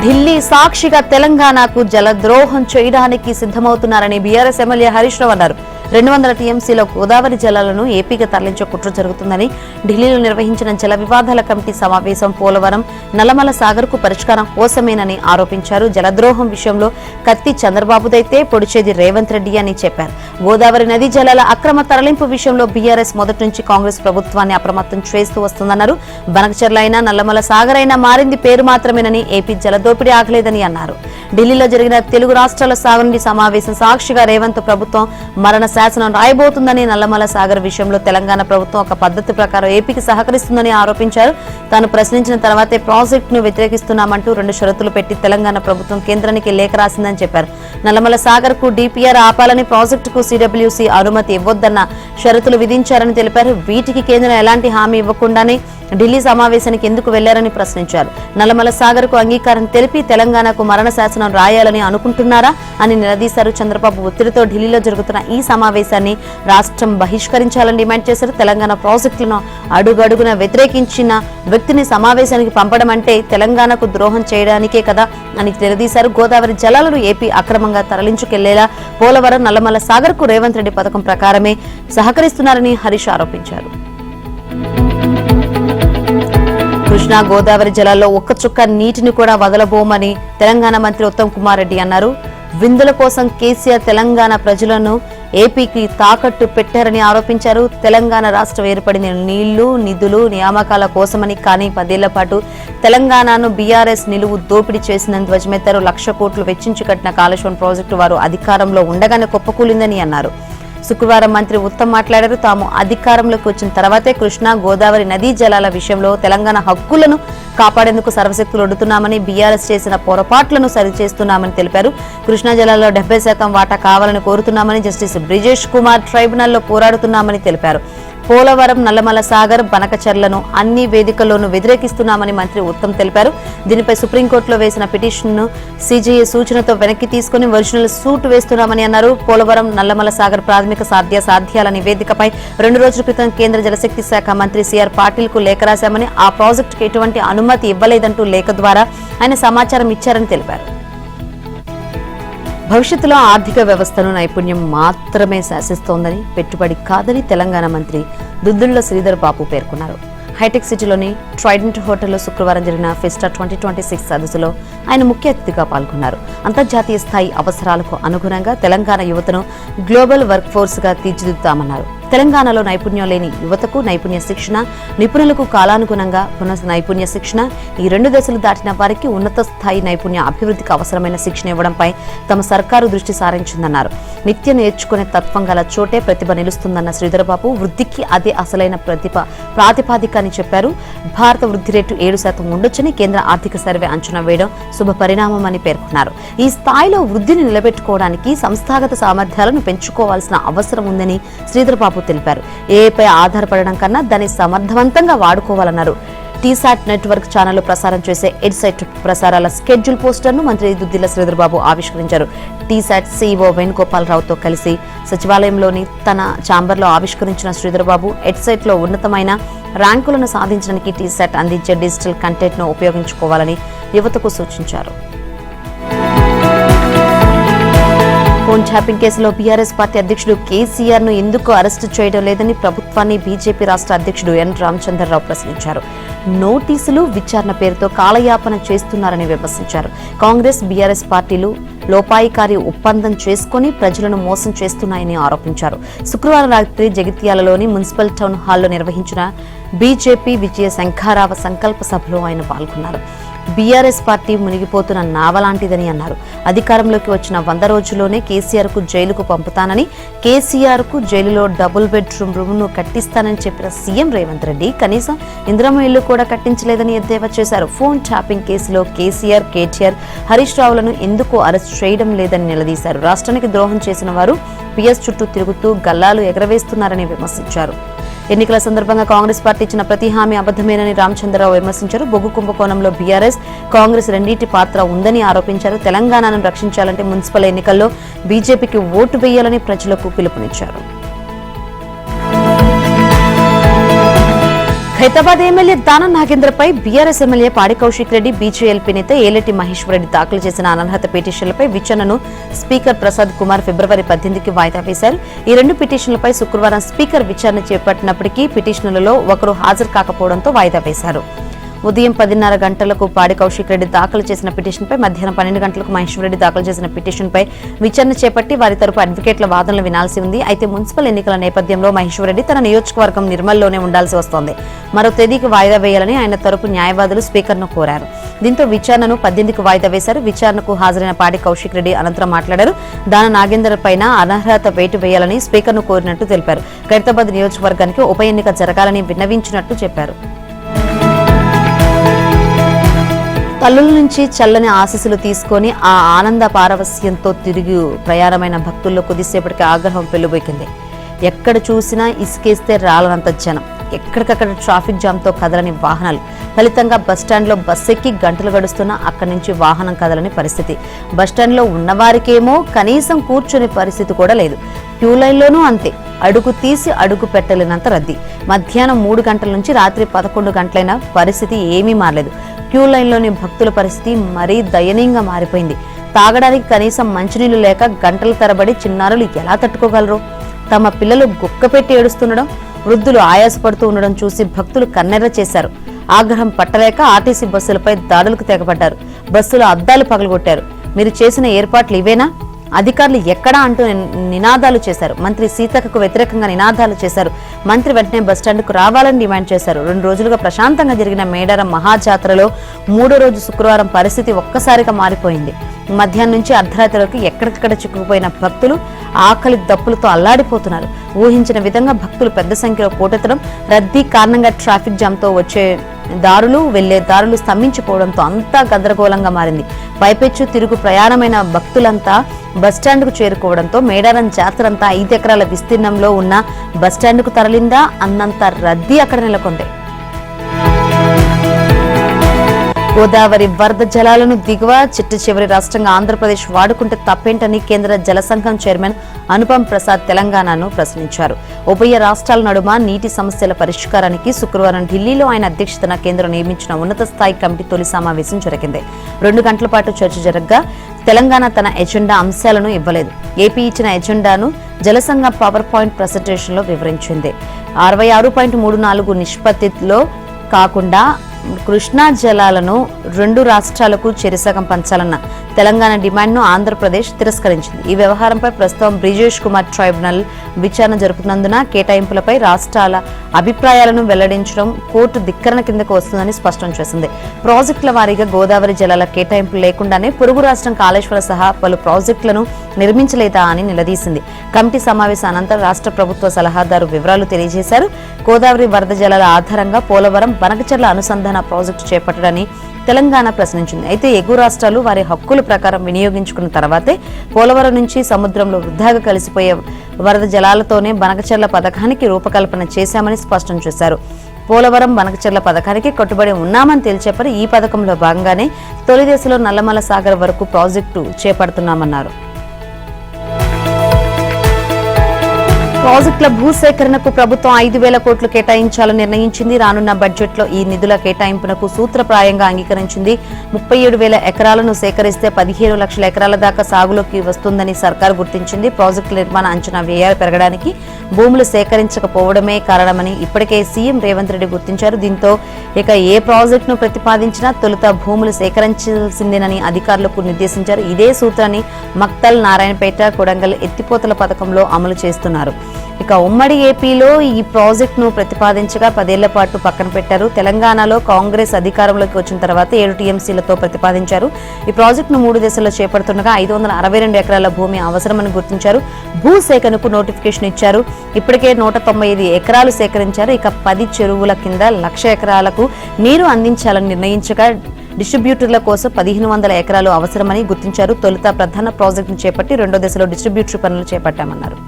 ఢిల్లీ సాక్షిగా తెలంగాణకు జలద్రోహం చేయడానికి సిద్ధమవుతున్నారని బీఆర్ఎస్ ఎమ్మెల్యే హరీష్ రావు అన్నారు. 200 టీఎంసీలో గోదావరి జలాలను ఏపీకి తరలించే కుట్ర జరుగుతుందని, ఢిల్లీలో నిర్వహించిన జల వివాదాల కమిటీ సమావేశం పోలవరం, నల్లమల సాగర్ కు పరిష్కారం కోసమేనని ఆరోపించారు. జలద్రోహం విషయంలో కత్తి చంద్రబాబుదైతే పొడిచేది రేవంత్ రెడ్డి అని చెప్పారు. గోదావరి నదీ జలాల అక్రమ తరలింపు విషయంలో బీఆర్ఎస్ మొదటి నుంచి కాంగ్రెస్ ప్రభుత్వాన్ని అప్రమత్తం చేస్తూ వస్తుందన్నారు. బనకచెర్ల అయినా, నల్లమల సాగర్ అయినా మారింది పేరు మాత్రమేనని, ఏపీ జలదోపిడీ ఆగలేదని అన్నారు. ఢిల్లీలో జరిగిన తెలుగు రాష్ట్రాల సాగునీటి సమావేశం సాక్షిగా రేవంత్ ప్రభుత్వం మరణ శాసనం రాయబోతుందని, నల్లమల సాగర్ విషయంలో తెలంగాణ ప్రభుత్వం ఒక పద్ధతి ప్రకారం ఏపీకి సహకరిస్తుందని ఆరోపించారు. తాను ప్రశ్నించిన తర్వాతే ప్రాజెక్టును వ్యతిరేకిస్తున్నామంటూ 2 షరతులు పెట్టి తెలంగాణ ప్రభుత్వం కేంద్రానికి లేఖ రాసిందని చెప్పారు. నల్లమల సాగర్ కు డీపీఆర్ ఆపాలని, ప్రాజెక్టుకు సిడబ్ల్యూసీ అనుమతి ఇవ్వొద్దన్న షరతులు విధించారని తెలిపారు. వీటికి కేంద్రం ఎలాంటి హామీ ఇవ్వకుండానే ఢిల్లీ సమావేశానికి ఎందుకు వెళ్లారని ప్రశ్నించారు. నల్లమల సాగర్ కు అంగీకారం తెలిపి తెలంగాణకు మరణ శాసనం రాయాలని అనుకుంటున్నారా అని నిలదీశారు. చంద్రబాబు ఒత్తిడితో ఢిల్లీలో జరుగుతున్న ఈ సమావేశం సమావేశాన్ని రాష్ట్రం బహిష్కరించాలని డిమాండ్ చేశారు. తెలంగాణ ప్రాజెక్టులను అడుగడుగున వ్యతిరేకించిన వ్యక్తిని సమావేశానికి పంపడం అంటే తెలంగాణకు ద్రోహం చేయడానికే కదా అని నిలదీశారు. గోదావరి జలాలను ఏపీ అక్రమంగా తరలించుకెళ్లేలా పోలవరం నల్లమల సాగర్ కు రేవంత్ రెడ్డి పథకం ప్రకారమే సహకరిస్తున్నారని హరీష్ ఆరోపించారు. కృష్ణా గోదావరి జలాల్లో ఒక్క చుక్క నీటిని కూడా వదలబోమని తెలంగాణ మంత్రి ఉత్తమ్ కుమార్ రెడ్డి అన్నారు. విందుల కోసం కేసీఆర్ తెలంగాణ ప్రజలను ఏపీకి తాకట్టు పెట్టారని ఆరోపించారు. తెలంగాణ రాష్ట్రం ఏర్పడిన నీళ్లు నిధులు నియామకాల కోసమని, కానీ 10 ఏళ్ల పాటు తెలంగాణను బీఆర్ఎస్ నిలువు దోపిడీ చేసిందని ధ్వజమెత్తారు. 1,00,000 కోట్లు వెచ్చించి కట్టిన కాళేశ్వరం ప్రాజెక్టు వారు అధికారంలో ఉండగానే కుప్పకూలిందని అన్నారు. శుక్రవారం మంత్రి ఉత్తమ్ మాట్లాడారు. తాము అధికారంలోకి వచ్చిన తర్వాతే కృష్ణా గోదావరి నదీ జలాల విషయంలో తెలంగాణ హక్కులను కాపాడేందుకు సర్వశక్తులు ఒడ్డుతున్నామని, బీఆర్ఎస్ చేసిన పొరపాట్లను సరిచేస్తున్నామని తెలిపారు. కృష్ణా జలాల్లో 70% వాటా కావాలని కోరుతున్నామని, జస్టిస్ బ్రిజేష్ కుమార్ ట్రైబ్యునల్లో పోరాడుతున్నామని తెలిపారు. పోలవరం నల్లమల సాగర్ బనకచర్లను అన్ని వేదికల్లోనూ వ్యతిరేకిస్తున్నామని మంత్రి ఉత్తమ్ తెలిపారు. దీనిపై సుప్రీంకోర్టులో వేసిన పిటిషన్ను సీజీఐ సూచనతో వెనక్కి తీసుకుని ఒరిజినల్ సూట్ వేస్తున్నామని అన్నారు. పోలవరం నల్లమల సాగర్ ప్రాథమిక సాధ్యాల నివేదికపై 2 రోజుల క్రితం కేంద్ర జలశక్తి శాఖ మంత్రి సిఆర్ పాటిల్ కు లేఖ రాశామని, ఆ ప్రాజెక్టుకు ఎటువంటి అనుమతి ఇవ్వలేదంటూ లేఖ ద్వారా ఆయన సమాచారం ఇచ్చారని తెలిపారు. భవిష్యత్తులో ఆర్థిక వ్యవస్థను నైపుణ్యం మాత్రమే శాసిస్తోందని, పెట్టుబడి కాదని తెలంగాణ మంత్రి దుద్దుళ్ల శ్రీధర్ బాబు పేర్కొన్నారు. హైటెక్ సిటీలోని ట్రైడెంట్ హోటల్లో శుక్రవారం జరిగిన ఫెస్టా 2026 సదస్సులో ఆయన ముఖ్య అతిథిగా పాల్గొన్నారు. అంతర్జాతీయ స్థాయి అవసరాలకు అనుగుణంగా తెలంగాణ యువతను గ్లోబల్ వర్క్ ఫోర్స్ గా తీర్చిదిద్దుతామన్నారు. తెలంగాణలో నైపుణ్యం లేని యువతకు నైపుణ్య శిక్షణ, నిపుణులకు కాలానుగుణంగా పునః నైపుణ్య శిక్షణ, ఈ 2 దశలు దాటిన వారికి ఉన్నత స్థాయి నైపుణ్య అభివృద్ధికి అవసరమైన శిక్షణ ఇవ్వడంపై తమ సర్కారు దృష్టి సారించిందన్నారు. నిత్యం నేర్చుకునే తత్వం గల చోటే ప్రతిభ నిలుస్తుందన్న శ్రీధరబాబు, వృద్ధికి అదే అసలైన ప్రాతిపాదిక అని చెప్పారు. భారత వృద్ధి రేటు 7% ఉండొచ్చని కేంద్ర ఆర్థిక సర్వే అంచనా వేయడం శుభ పరిణామమని పేర్కొన్నారు. ఈ స్థాయిలో వృద్ధిని నిలబెట్టుకోవడానికి సంస్థాగత సామర్థ్యాలను పెంచుకోవాల్సిన అవసరం ఉందని శ్రీధరబాబు తెలిపారు. ఏఐపై ఆధారపడడం కన్నా దాన్ని సమర్థవంతంగా వాడుకోవాలన్నారు. టీసాట్ నెట్వర్క్ ఛానల్ ప్రసారం చేసే ఎడ్సైట్ ప్రసారాల స్కెడ్యూల్ పోస్టర్ను మంత్రి దుద్దిల శ్రీధర్బాబు ఆవిష్కరించారు. టీసాట్ సీఈఓ వేణుగోపాలరావుతో కలిసి సచివాలయంలోని తన ఛాంబర్లో ఆవిష్కరించిన శ్రీధర్బాబు, ఎడ్సైట్లో ఉన్నతమైన ర్యాంకులను సాధించడానికి టీసాట్ అందించే డిజిటల్ కంటెంట్ను ఉపయోగించుకోవాలని యువతకు సూచించారు. ఫోన్ ట్యాపింగ్ కేసులో బీఆర్ఎస్ పార్టీ అధ్యక్షుడు కేసీఆర్ ను ఎందుకు అరెస్టు చేయడం లేదని ప్రభుత్వాన్ని బీజేపీ రాష్ట్ర అధ్యక్షుడు ఎన్ రామచంద్రరావు ప్రశ్నించారు. నోటీసులు, విచారణ పేరుతో కాలయాపన చేస్తున్నారని విమర్శించారు. కాంగ్రెస్, బీఆర్ఎస్ పార్టీలు లోపాయికారి ఒప్పందం చేసుకుని ప్రజలను మోసం చేస్తున్నాయని ఆరోపించారు. శుక్రవారం రాత్రి జగిత్యాలలోని మున్సిపల్ టౌన్ హాల్లో నిర్వహించిన బీజేపీ విజయ శంఖారావ సంకల్ప సభలో ఆయన పాల్గొన్నారు. బీఆర్ఎస్ పార్టీ మునిగిపోతున్న నావలాంటిదని అన్నారు. అధికారంలోకి వచ్చిన 100 రోజుల్లోనే కేసీఆర్ కు జైలుకు పంపుతానని, కేసీఆర్ కు జైలులో డబుల్ బెడ్రూమ్ రూమ్ ను కట్టిస్తానని చెప్పిన సీఎం రేవంత్ రెడ్డి కనీసం ఇందిరమ్మ ఇల్లు కూడా కట్టించలేదని ఎద్దేవా చేశారు. ఫోన్ ట్యాపింగ్ కేసులో కేసీఆర్, కేటీఆర్, హరీష్ రావులను ఎందుకు అరెస్ట్ చేయడం లేదని నిలదీశారు. రాష్ట్రానికి ద్రోహం చేసిన వారు పిఎస్ చుట్టూ తిరుగుతూ గల్లాలు ఎగరవేస్తున్నారని విమర్శించారు. ఎన్నికల సందర్భంగా కాంగ్రెస్ పార్టీ ఇచ్చిన ప్రతి హామీ అబద్దమేనని రామచంద్రరావు విమర్శించారు. బొగ్గు కుంభకోణంలో బీఆర్ఎస్, కాంగ్రెస్ రెండింటి పాత్ర ఉందని ఆరోపించారు. తెలంగాణను రక్షించాలంటే మున్సిపల్ ఎన్నికల్లో బీజేపీకి ఓటు వేయాలని ప్రజలకు పిలుపునిచ్చారు. ఖైరతాబాద్ ఎమ్మెల్యే దానం నాగేంద్రపై బీఆర్ఎస్ ఎమ్మెల్యే పాడి కౌశిక్ రెడ్డి, బీజేఎల్పీ నేత ఏలేటి మహేశ్వర్ రెడ్డి దాఖలు చేసిన అనర్హత పిటిషన్లపై విచారణను స్పీకర్ ప్రసాద్ కుమార్ ఫిబ్రవరి 18కి వాయిదా వేశారు. ఈ 2 పిటిషన్లపై శుక్రవారం స్పీకర్ విచారణ చేపట్టినప్పటికీ పిటిషన్లలో ఒకరు హాజరు కాకపోవడంతో వాయిదా వేశారు. ఉదయం 10:30 గంటలకు పాడి కౌశిక్ రెడ్డి దాఖలు చేసిన పిటిషన్పై, మధ్యాహ్నం 12 గంటలకు మహేశ్వర్ రెడ్డి దాఖలు చేసిన పిటిషన్పై విచారణ చేపట్టి వారి తరపు అడ్వకేట్ల వాదనలు వినాల్సి ఉంది. అయితే మున్సిపల్ ఎన్నికల నేపథ్యంలో మహేశ్వర్ రెడ్డి తన నియోజకవర్గం నిర్మల్లోనే ఉండాల్సి వస్తోంది. మరో తేదీకి వాయిదా వేయాలని ఆయన తరపు న్యాయవాదులు స్పీకర్ను కోరారు. దీంతో విచారణను 18కి వాయిదా వేశారు. విచారణకు హాజరైన పాడి కౌశిక్ రెడ్డి అనంతరం మాట్లాడారు. దాన నాగేందర్ పైన అనర్హత వేటు వేయాలని స్పీకర్ను కోరినట్టు తెలిపారు. ఖైరతాబాద్ నియోజకవర్గానికి ఉప ఎన్నిక జరగాలని విన్నవించినట్టు చెప్పారు. తల్లుల నుంచి చల్లని ఆశీస్సులు తీసుకొని ఆ ఆనంద పారవస్యంతో తిరిగి ప్రయాణమైన భక్తుల్లో కొద్దిసేపటికి ఆగ్రహం పెళ్లిబోకింది. ఎక్కడ చూసినా ఇసుకేస్తే రాలనంత జనం. ఎక్కడికక్కడ ట్రాఫిక్ జామ్తో కదలని వాహనాలు. ఫలితంగా బస్టాండ్లో బస్సు ఎక్కి గంటలు గడుస్తున్నా అక్కడి నుంచి వాహనం కదలని పరిస్థితి. బస్టాండ్లో ఉన్నవారికేమో కనీసం కూర్చునే పరిస్థితి కూడా లేదు. క్యూ లైన్లోనూ అంతే, అడుగు తీసి అడుగు పెట్టలేనంత రద్దీ. మధ్యాహ్నం 3 గంటల నుంచి రాత్రి 11 గంటలైన పరిస్థితి ఏమీ మారలేదు. క్యూ లైన్లోని భక్తుల పరిస్థితి మరీ దయనీయంగా మారిపోయింది. తాగడానికి కనీసం మంచినీళ్లు లేక గంటల తరబడి చిన్నారులు ఎలా తట్టుకోగలరు? తమ పిల్లలు గుక్కపెట్టి ఏడుస్తుండడం, వృద్ధులు ఆయాసపడుతూ ఉండడం చూసి భక్తులు కన్నెర్ర చేశారు. ఆగ్రహం పట్టలేక ఆర్టీసీ బస్సులపై దాడులకు తెగబడ్డారు. బస్సుల అద్దాలు పగలగొట్టారు. మీరు చేసిన ఏర్పాట్లు ఇవేనా? అధికారులు ఎక్కడా అంటూ నినాదాలు చేశారు. మంత్రి సీతక్కకు వ్యతిరేకంగా నినాదాలు చేశారు. మంత్రి వెంటనే బస్టాండ్కు రావాలని డిమాండ్ చేశారు. 2 రోజులుగా ప్రశాంతంగా జరిగిన మేడారం మహాజాతరలో 3వ రోజు శుక్రవారం పరిస్థితి ఒక్కసారిగా మారిపోయింది. మధ్యాహ్నం నుంచి అర్ధరాత్రి వరకు ఎక్కడికక్కడ చిక్కుకుపోయిన భక్తులు ఆకలి దప్పులతో అల్లాడిపోతున్నారు. ఊహించిన విధంగా భక్తులు పెద్ద సంఖ్యలో పోటెత్తడం, రద్దీ కారణంగా ట్రాఫిక్ జామ్తో వచ్చే దారులు వెళ్లే దారులు స్తంభించిపోవడంతో అంతా గందరగోళంగా మారింది. పైపెచ్చు తిరుగు ప్రయాణమైన భక్తులంతా బస్టాండ్కు చేరుకోవడంతో మేడారం జాతరంతా 5 ఎకరాల విస్తీర్ణంలో ఉన్న బస్టాండ్కు తరలిందా అన్నంత రద్దీ అక్కడ నెలకొంది. గోదావరి వరద జలాలను దిగువ చిట్ట చివరి రాష్ట్రంగా ఆంధ్రప్రదేశ్ వాడుకుంటే తప్పేంటని కేంద్ర జలసంఘం చైర్మన్ అనుపమ్ ప్రసాద్ తెలంగాణను ప్రశ్నించారు. ఉభయ రాష్ట్రాల నడుమ నీటి సమస్యల పరిష్కారానికి శుక్రవారం ఢిల్లీలో ఆయన అధ్యక్షతన కేంద్రం నియమించిన ఉన్నత స్థాయి కమిటీ తొలి సమావేశం జరిగింది. 2 గంటల పాటు చర్చ జరగగా తెలంగాణ తన ఎజెండా అంశాలను ఇవ్వలేదు. ఏపీ ఇచ్చిన ఎజెండాను జలసంఘం పవర్ పాయింట్ ప్రెజెంటేషన్లో వివరించింది. 66.34 నిష్పత్తిలో కాకుండా కృష్ణా జలాలను 2 రాష్ట్రాలకు చెరిసగం పంచాలన్న తెలంగాణ డిమాండ్ను ఆంధ్రప్రదేశ్ తిరస్కరించింది. ఈ వ్యవహారంపై ప్రస్తుతం బ్రిజేష్ కుమార్ ట్రైబ్యునల్ విచారణ జరుపుతున్నందున కేటాయింపులపై రాష్ట్రాల అభిప్రాయాలను వెల్లడించడం కోర్టు ధిక్కరణ కిందకు వస్తుందని స్పష్టం చేసింది. ప్రాజెక్టుల వారీగా గోదావరి జలాల కేటాయింపులు లేకుండానే పొరుగు రాష్ట్రం కాళేశ్వరం సహా పలు ప్రాజెక్టులను నిర్మించలేదా అని నిలదీసింది. కమిటీ సమావేశం అనంతరం రాష్ట్ర ప్రభుత్వ సలహాదారు వివరాలు తెలియజేశారు. గోదావరి వరద జలాల ఆధారంగా పోలవరం బనకచెర్ల అనుసంధాన ప్రాజెక్టు చేపట్టడాన్ని తెలంగాణ ప్రశ్నించింది. అయితే ఎగువ రాష్ట్రాలు వారి హక్కుల ప్రకారం వినియోగించుకున్న తర్వాతే పోలవరం నుంచి సముద్రంలో వృద్ధాగా కలిసిపోయే వరద జలాలతోనే బనకచెర్ల పథకానికి రూపకల్పన చేశామని స్పష్టం చేశారు. పోలవరం బనకచెర్ల పథకానికి కట్టుబడి ఉన్నామని తెలియచెప్పారు. ఈ పథకంలో భాగంగానే తొలి దశలో నల్లమల సాగర్ వరకు ప్రాజెక్టు చేపడుతున్నామన్నారు. ప్రాజెక్టుల భూసేకరణకు ప్రభుత్వం 5,000 కోట్లు కేటాయించాలని నిర్ణయించింది. రానున్న బడ్జెట్లో ఈ నిధుల కేటాయింపునకు సూత్రప్రాయంగా అంగీకరించింది. 37,000 ఎకరాలను సేకరిస్తే 15 లక్షల ఎకరాల దాకా సాగులోకి వస్తుందని సర్కారు గుర్తించింది. ప్రాజెక్టుల నిర్మాణ అంచనా వ్యయాలు పెరగడానికి భూములు సేకరించకపోవడమే కారణమని ఇప్పటికే సీఎం రేవంత్ రెడ్డి గుర్తించారు. దీంతో ఇక ఏ ప్రాజెక్టును ప్రతిపాదించినా తొలుత భూములు సేకరించాల్సిందేనని అధికారులకు నిర్దేశించారు. ఇదే సూత్రాన్ని మక్తల్, నారాయణపేట, కొడంగల్ ఎత్తిపోతల పథకంలో అమలు చేస్తున్నారు. ఇక ఉమ్మడి ఏపీలో ఈ ప్రాజెక్టును ప్రతిపాదించగా 10 ఏళ్ల పాటు పక్కన పెట్టారు. తెలంగాణలో కాంగ్రెస్ అధికారంలోకి వచ్చిన తర్వాత 7 టీఎంసీలతో ప్రతిపాదించారు. ఈ ప్రాజెక్టును 3 దశల్లో చేపడుతుండగా 562 ఎకరాల భూమి అవసరమని గుర్తించారు. భూసేకరణకు నోటిఫికేషన్ ఇచ్చారు. ఇప్పటికే 195 ఎకరాలు సేకరించారు. ఇక 10 చెరువుల కింద 1,00,000 ఎకరాలకు నీరు అందించాలని నిర్ణయించగా డిస్ట్రిబ్యూటర్ల కోసం 1,500 ఎకరాలు అవసరమని గుర్తించారు. తొలుత ప్రధాన ప్రాజెక్టును చేపట్టి 2వ దశలో డిస్ట్రిబ్యూటరీ పనులు చేపట్టామన్నారు.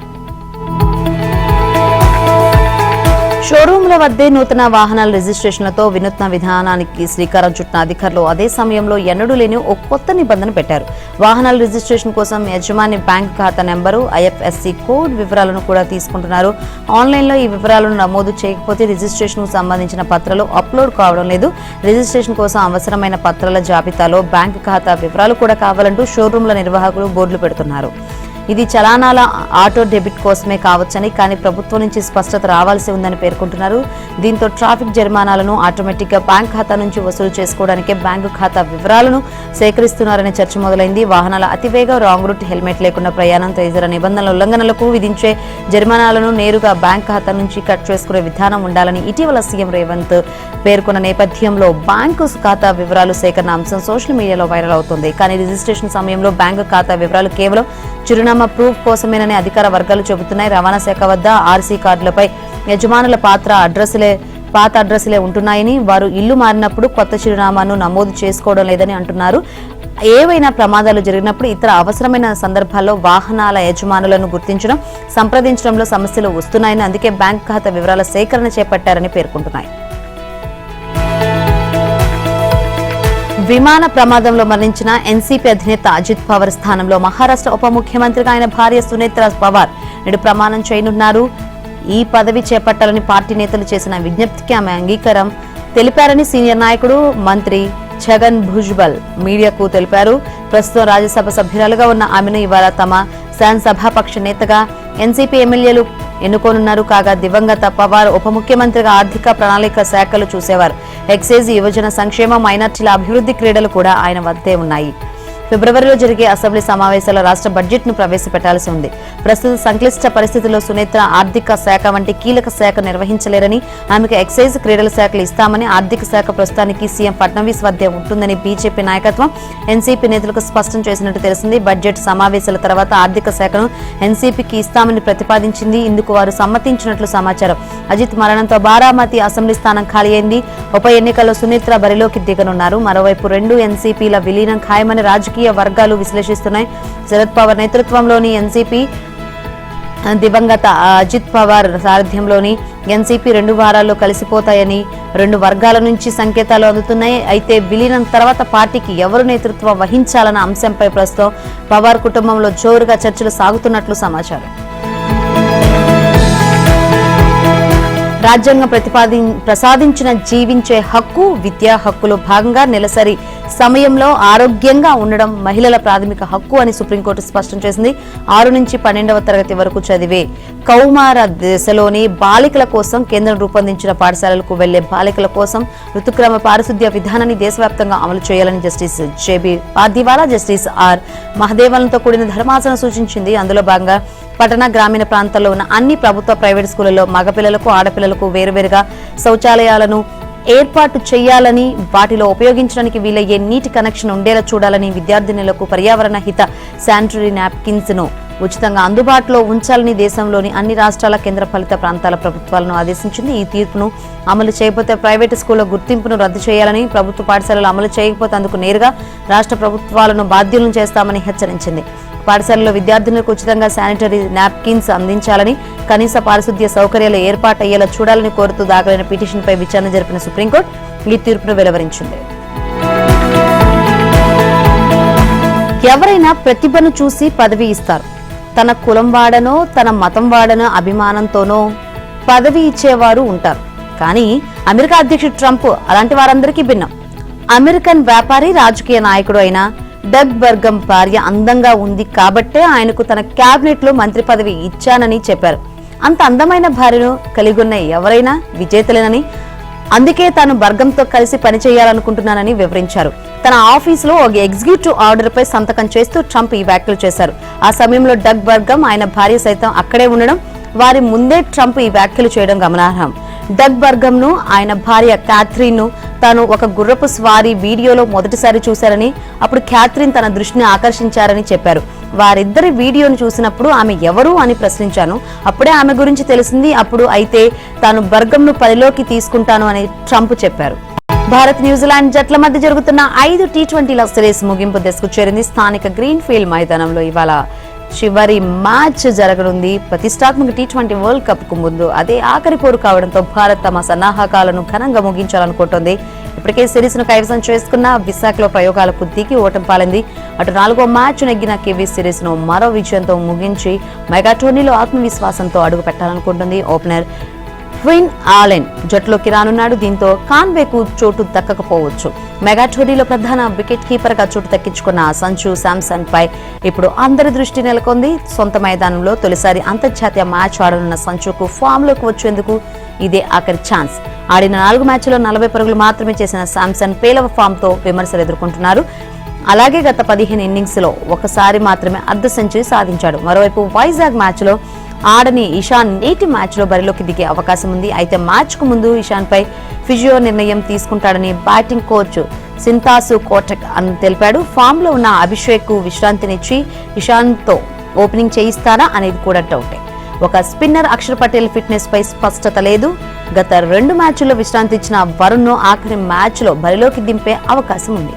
షోరూంల వద్దే నూతన వాహనాల రిజిస్ట్రేషన్లతో వినూత్న విధానానికి శ్రీకారం చుట్టిన అధికారులు అదే సమయంలో ఎన్నడూ లేని ఓ కొత్త నిబంధన పెట్టారు. వాహనాల రిజిస్ట్రేషన్ కోసం యజమాని బ్యాంకు ఖాతా నెంబరు, ఐఎఫ్ఎస్సి కోడ్ వివరాలను కూడా తీసుకుంటున్నారు. ఆన్లైన్లో ఈ వివరాలను నమోదు చేయకపోతే రిజిస్ట్రేషన్కు సంబంధించిన పత్రాలు అప్లోడ్ కావడం లేదు. రిజిస్ట్రేషన్ కోసం అవసరమైన పత్రాల జాబితాలో బ్యాంకు ఖాతా వివరాలు కూడా కావాలంటూ షోరూంల నిర్వాహకులు బోర్డులు పెడుతున్నారు. ఇది చలానాల ఆటో డెబిట్ కోసమే కావచ్చని, కానీ ప్రభుత్వం నుంచి స్పష్టత రావాల్సి ఉందని పేర్కొంటున్నారు. దీంతో ట్రాఫిక్ జరిమానాలను ఆటోమేటిక్ గా బ్యాంక్ ఖాతా నుంచి వసూలు చేసుకోవడానికే బ్యాంకు ఖాతా వివరాలను సేకరిస్తున్నారనే చర్చ మొదలైంది. వాహనాల అతివేగం, రాంగ్ రూట్, హెల్మెట్ లేకుండా ప్రయాణం తదితర నిబంధనల ఉల్లంఘనలకు విధించే జరిమానాలను నేరుగా బ్యాంక్ ఖాతా నుంచి కట్ చేసుకునే విధానం ఉండాలని ఇటీవల సీఎం రేవంత్ పేర్కొన్న నేపథ్యంలో బ్యాంకు ఖాతా వివరాలు సేకరణ అంశం సోషల్ మీడియాలో వైరల్ అవుతుంది. కానీ రిజిస్ట్రేషన్ సమయంలో బ్యాంకు ఖాతా వివరాలు కేవలం చిరునామా ప్రూఫ్ కోసమేనని అధికార వర్గాలు చెబుతున్నాయి. రవాణా శాఖ వద్ద ఆర్సీ కార్డులపై యజమానుల పాత అడ్రస్లే ఉంటున్నాయని, వారు ఇల్లు మారినప్పుడు కొత్త చిరునామాను నమోదు చేసుకోవడం లేదని అంటున్నారు. ఏవైనా ప్రమాదాలు జరిగినప్పుడు ఇతర అవసరమైన సందర్భాల్లో వాహనాల యజమానులను గుర్తించడం, సంప్రదించడంలో సమస్యలు వస్తున్నాయని, అందుకే బ్యాంక్ ఖాతా వివరాల సేకరణ చేపట్టారని పేర్కొంటున్నాయి. విమాన ప్రమాదంలో మరణించిన ఎన్సీపీ అధినేత అజిత్ పవార్ స్థానంలో మహారాష్ట్ర ఉప ముఖ్యమంత్రిగా ఆయన భార్య సునేత్ర పవార్ నేడు ప్రమాణం చేయనున్నారు. ఈ పదవి చేపట్టాలని పార్టీ నేతలు చేసిన విజ్ఞప్తికి ఆమె అంగీకారం తెలిపారని సీనియర్ నాయకుడు మంత్రి ఛగన్ భుజ్బల్ మీడియాకు తెలిపారు. ప్రస్తుతం రాజ్యసభ సభ్యురాలుగా ఉన్న ఆమెను ఇవాళ తమ శాసనసభాపక్ష నేతగా ఎన్సీపీ ఎమ్మెల్యేలు ఎన్నుకోనున్నారు. కాగా దివంగత పవార్ ఉప ముఖ్యమంత్రిగా ఆర్థిక ప్రణాళిక శాఖలు చూసేవారు. ఎక్సైజ్, యువజన సంక్షేమం, మైనార్టీల అభివృద్ధి, క్రీడలు కూడా ఆయన వద్దే ఉన్నాయి. ఫిబ్రవరిలో జరిగే అసెంబ్లీ సమావేశాల్లో రాష్ట్ర బడ్జెట్ ను ప్రవేశపెట్టాల్సి ఉంది. ప్రస్తుత సంక్లిష్ట పరిస్థితుల్లో సునేత్ర ఆర్థిక శాఖ వంటి కీలక శాఖ నిర్వహించలేరని, ఆమెకు ఎక్సైజ్, క్రీడల శాఖలు ఇస్తామని, ఆర్థిక శాఖ ప్రస్తుతానికి సీఎం ఫడ్నవీస్ వద్దే ఉంటుందని బీజేపీ నాయకత్వం ఎన్సీపీ నేతలకు స్పష్టం చేసినట్టు తెలిసింది. బడ్జెట్ సమావేశాల తర్వాత ఆర్థిక శాఖను ఎన్సీపీకి ఇస్తామని ప్రతిపాదించింది. ఇందుకు వారు సమ్మతించినట్లు సమాచారం. అజిత్ మరణంతో బారామతి అసెంబ్లీ స్థానం ఖాళీ అయింది. ఉప ఎన్నికల్లో సునేత్ర బరిలోకి దిగనున్నారు. మరోవైపు రెండు ఎన్సీపీల విలీనం ఖాయమని రాజకీయ వర్గాలు విశ్లేషిస్తున్నాయి. శరద్ పవార్ నేతృత్వంలోని ఎన్సీపీ, దివంగత అజిత్ పవార్ సారథ్యంలోని ఎన్సీపీ 2 వారాల్లో కలిసిపోతాయని రెండు వర్గాల నుంచి సంకేతాలు అందుతున్నాయి. అయితే విలీనం తర్వాత పార్టీకి ఎవరు నేతృత్వం వహించాలన్న అంశంపై ప్రస్తుతం పవార్ కుటుంబంలో జోరుగా చర్చలు సాగుతున్నట్లు సమాచారం. రాజ్యాంగం ప్రసాదించిన జీవించే హక్కు, విద్యా హక్కులో భాగంగా నెలసరి సమయంలో ఆరోగ్యంగా ఉండడం మహిళల ప్రాథమిక హక్కు అని సుప్రీంకోర్టు స్పష్టం చేసింది. 6 నుంచి 12వ తరగతి వరకు చదివే కౌమార దశలోని బాలికల కోసం కేంద్రం రూపొందించిన పాఠశాలలకు వెళ్లే బాలికల కోసం ఋతుక్రమ పారిశుద్ధ్య విధానాన్ని దేశవ్యాప్తంగా అమలు చేయాలని justice JB Pardiwala, justice R మహదేవన్లతో కూడిన ధర్మాసనం సూచించింది. అందులో భాగంగా పట్టణ, గ్రామీణ ప్రాంతాల్లో ఉన్న అన్ని ప్రభుత్వ, ప్రైవేట్ స్కూళ్లలో మగపిల్లలకు, ఆడపిల్లలకు వేరువేరుగా శౌచాలయాలను ఏర్పాటు చేయాలని, వాటిలో ఉపయోగించడానికి వీలయ్యే నీటి కనెక్షన్ ఉండేలా చూడాలని, విద్యార్థినులకు పర్యావరణ హిత శానిటరీ నాప్కిన్స్ ను ఉచితంగా అందుబాటులో ఉంచాలని దేశంలోని అన్ని రాష్ట్రాల, కేంద్ర పాలిత ప్రాంతాల ప్రభుత్వాలను ఆదేశించింది. ఈ తీర్పును అమలు చేయకపోతే ప్రైవేటు స్కూళ్ల గుర్తింపును రద్దు చేయాలని, ప్రభుత్వ పాఠశాలలు అమలు చేయకపోతే అందుకు నేరుగా రాష్ట్ర ప్రభుత్వాలను బాధ్యులను చేస్తామని హెచ్చరించింది. పాఠశాలలో విద్యార్థులకు ఉచితంగా శానిటరీ నాప్కిన్స్ అందించాలని, కనీస పారిశుద్ధ్య సౌకర్యాలు ఏర్పాటయ్యేలా చూడాలని కోరుతూ దాఖలైన పిటిషన్పై విచారణ జరిపిన సుప్రీంకోర్టు ఈ తీర్పును వెలువరించింది. ఎవరైనా ప్రతిభను చూసి పదవి ఇస్తారు. తన కులం వాడనో, తన మతం వాడనో అభిమానంతోనో పదవి ఇచ్చేవారు ఉంటారు. కానీ అమెరికా అధ్యక్షుడు ట్రంప్ అలాంటి వారందరికీ భిన్నం. అమెరికన్ వ్యాపారి, రాజకీయ నాయకుడు అయిన డగ్ బర్గమ్ భార్య అందంగా ఉంది కాబట్టే ఆయనకు తన క్యాబినెట్ లో మంత్రి పదవి ఇచ్చానని చెప్పారు. అంత అందమైన భార్యను కలిగున్న ఎవరైనా విజేతలేనని, అందుకే తాను బర్గంతో కలిసి పనిచేయాలనుకుంటున్నానని వివరించారు. తన ఆఫీసులో ఒక ఎగ్జిక్యూటివ్ ఆర్డర్ పై సంతకం చేస్తూ ట్రంప్ ఈ వ్యాఖ్యలు చేశారు. ఆ సమయంలో డగ్ బర్గమ్, ఆయన భార్య సైతం అక్కడే ఉండడం, వారి ముందే ట్రంప్ ఈ వ్యాఖ్యలు చేయడం గమనార్హం. డగ్ బర్గమ్ ను, ఆయన భార్య క్యాథరిన్ ను తాను ఒక గుర్రపు స్వారీ వీడియోలో మొదటిసారి చూశారని, అప్పుడు క్యాథరిన్ తన దృష్టిని ఆకర్షించారని చెప్పారు. వారిద్దరి వీడియోను చూసినప్పుడు ఆమె ఎవరు అని ప్రశ్నించాను. అప్పుడే ఆమె గురించి తెలిసింది. అప్పుడు అయితే తాను బర్గమ్ ను పరిలోకి తీసుకుంటాను అని ట్రంప్ చెప్పారు. భారత్, న్యూజిలాండ్ జట్ల మధ్య జరుగుతున్న 5 టీ20ల సిరీస్ ముగింపు దశకు చేరింది. స్థానిక గ్రీన్ ఫీల్డ్ మైదానంలో ఇవాళ చివరి మ్యాచ్ జరగనుంది. ప్రతిష్టాత్మక టీ20 వరల్డ్ కప్ కు ముందు అదే ఆఖరి పోరు కావడంతో భారత్ తమ సన్నాహకాలను ఘనంగా ముగించాలనుకుంటోంది. ఇప్పటికే సిరీస్ ను కైవసం చేసుకున్న విశాఖలో ప్రయోగాలకు దిగి ఓటమి పాలింది. అటు 4వ మ్యాచ్ నెగ్గిన కివీస్ సిరీస్ ను మరో విజయంతో ముగించి మెగా టోర్నీలో ఆత్మవిశ్వాసంతో అడుగు పెట్టాలనుకుంటుంది. ఓపెనర్ ట్విన్ ఆలెన్ జట్టులోకి రానున్నాడు. దీంతో కాన్వేకు చోటు దక్కకపోవచ్చు. మెగా టోర్నీలో ప్రధాన వికెట్ కీపర్ గా చోటు దక్కించుకున్న సంచు శాంసన్ పై ఇప్పుడు అందరి దృష్టి నెలకొంది. సొంత మైదానంలో తొలిసారి అంతర్జాతీయ మ్యాచ్ ఆడనున్న సంచుకు ఫామ్ లోకి వచ్చేందుకు ఇదే ఆఖరి ఛాన్స్. ఆడిన 4 మ్యాచ్ల్లో 40 పరుగులు మాత్రమే చేసిన శాంసన్ పేలవ ఫామ్ తో విమర్శలు ఎదుర్కొంటున్నారు. అలాగే గత 15 ఇన్నింగ్స్ లో ఒకసారి మాత్రమే అర్ధ సెంచరీ సాధించాడు. మరోవైపు వైజాగ్ మ్యాచ్ లో ఆడని ఇషాన్ నేటి మ్యాచ్ లో బరిలోకి దిగే అవకాశం ఉంది. అయితే మ్యాచ్ కు ముందు ఇషాన్ పై ఫిజియో నిర్ణయం తీసుకుంటాడని బ్యాటింగ్ కోచ్ సింతాసు కోటక్ అని తెలిపాడు. ఫామ్ లో ఉన్న అభిషేక్ కు విశ్రాంతినిచ్చి ఇషాన్ తో ఓపెనింగ్ చేయిస్తారా అనేది కూడా డౌటే. ఒక స్పిన్నర్ అక్షర్ పటేల్ ఫిట్నెస్ పై స్పష్టత లేదు. గత 2 మ్యాచ్ల్లో విశ్రాంతి ఇచ్చిన వరుణ్ ను ఆఖరి మ్యాచ్ లో బరిలోకి దింపే అవకాశం ఉంది.